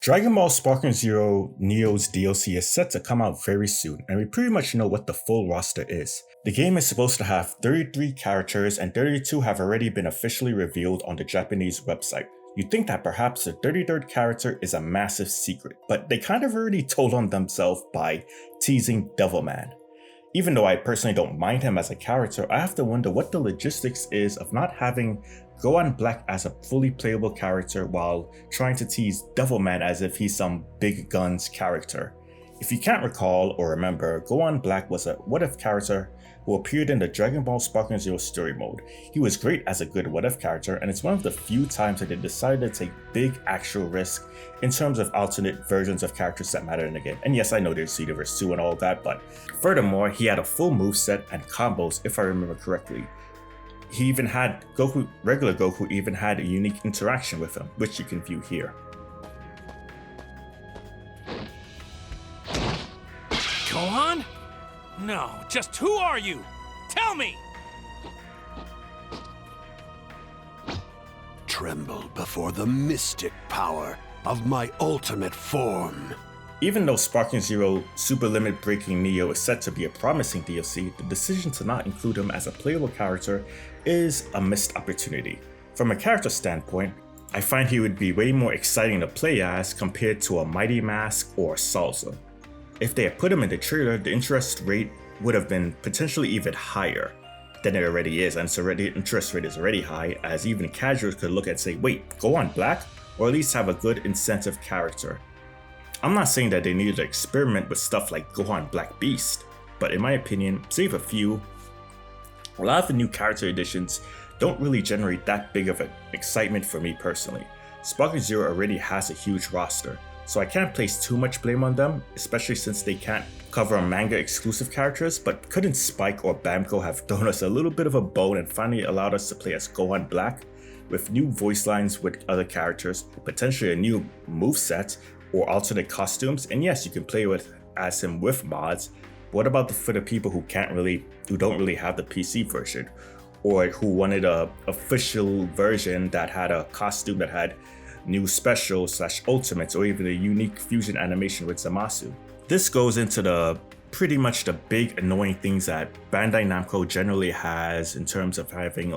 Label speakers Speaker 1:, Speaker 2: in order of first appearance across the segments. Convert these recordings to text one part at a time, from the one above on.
Speaker 1: Dragon Ball Sparking Zero Neo's DLC is set to come out very soon, and we pretty much know what the full roster is. The game is supposed to have 33 characters, and 32 have already been officially revealed on the Japanese website. You'd think that perhaps the 33rd character is a massive secret, but they kind of already told on themselves by teasing Devilman. Even though I personally don't mind him as a character, I have to wonder what the logistics is of not having Gohan Black as a fully playable character while trying to tease Devilman as if he's some big guns character. If you can't recall or remember, Gohan Black was a what-if character who appeared in the Dragon Ball Sparking Zero story mode. He was great as a good what-if character, and it's one of the few times that they decided to take big actual risk in terms of alternate versions of characters that matter in the game. And yes, I know there's Universe 2 and all that, but furthermore, he had a full moveset and combos if I remember correctly. He even had regular Goku even had a unique interaction with him, which you can view here.
Speaker 2: Gohan? No, just who are you? Tell me!
Speaker 3: Tremble before the mystic power of my ultimate form.
Speaker 1: Even though Sparking Zero Super Limit Breaking Neo is set to be a promising DLC, the decision to not include him as a playable character is a missed opportunity. From a character standpoint, I find he would be way more exciting to play as compared to a Mighty Mask or Salsa. If they had put him in the trailer, the interest rate would have been potentially even higher than it already is, and the interest rate is already high, as even casuals could look and say, wait, Gohan Black? Or at least have a good incentive character. I'm not saying that they needed to experiment with stuff like Gohan Black Beast, but in my opinion, save a few, a lot of the new character additions don't really generate that big of an excitement for me personally. Sparking Zero already has a huge roster, so I can't place too much blame on them, especially since they can't cover manga exclusive characters, but couldn't Spike or Bamco have thrown us a little bit of a bone and finally allowed us to play as Gohan Black with new voice lines with other characters, potentially a new moveset or alternate costumes, and yes, you can play as him with mods. What about for the people who don't really have the PC version, or who wanted a official version that had a costume that had new specials / ultimates, or even a unique fusion animation with Zamasu? This goes into the pretty much the big annoying things that Bandai Namco generally has in terms of having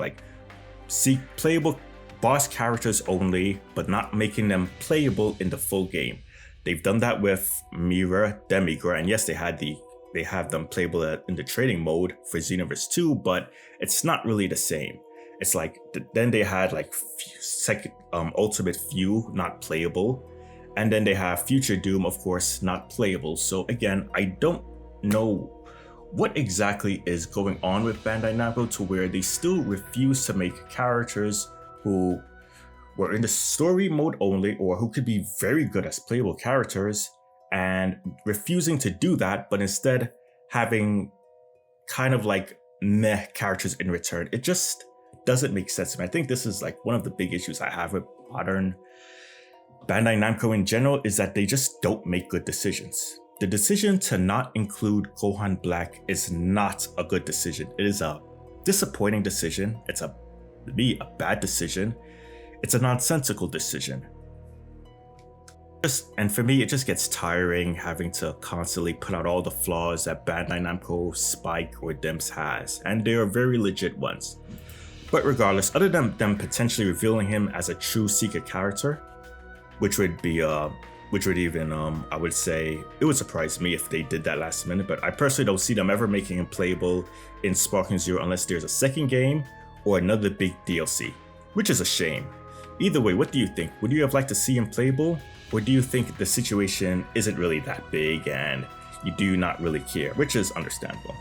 Speaker 1: playable boss characters only, but not making them playable in the full game. They've done that with Mira, Demigra, and yes, they have them playable in the trading mode for Xenoverse 2, but it's not really the same. It's like then they had Ultimate Few not playable, and then they have Future Doom, of course, not playable. So again, I don't know what exactly is going on with Bandai Namco to where they still refuse to make characters who were in the story mode only, or who could be very good as playable characters, and refusing to do that, but instead having kind of meh characters in return. It just doesn't make sense to me. I think this is one of the big issues I have with modern Bandai Namco in general, is that they just don't make good decisions. The decision to not include Gohan Black is not a good decision. It is a disappointing decision. It's a bad decision. It's a nonsensical decision. And for me, it just gets tiring having to constantly put out all the flaws that Bandai Namco, Spike, or Dimps has, and they are very legit ones. But regardless, other than them potentially revealing him as a true Seeker character, which would even, I would say, it would surprise me if they did that last minute, but I personally don't see them ever making him playable in Sparking Zero unless there's a second game or another big DLC, which is a shame. Either way, what do you think? Would you have liked to see him playable, or do you think the situation isn't really that big and you do not really care, which is understandable?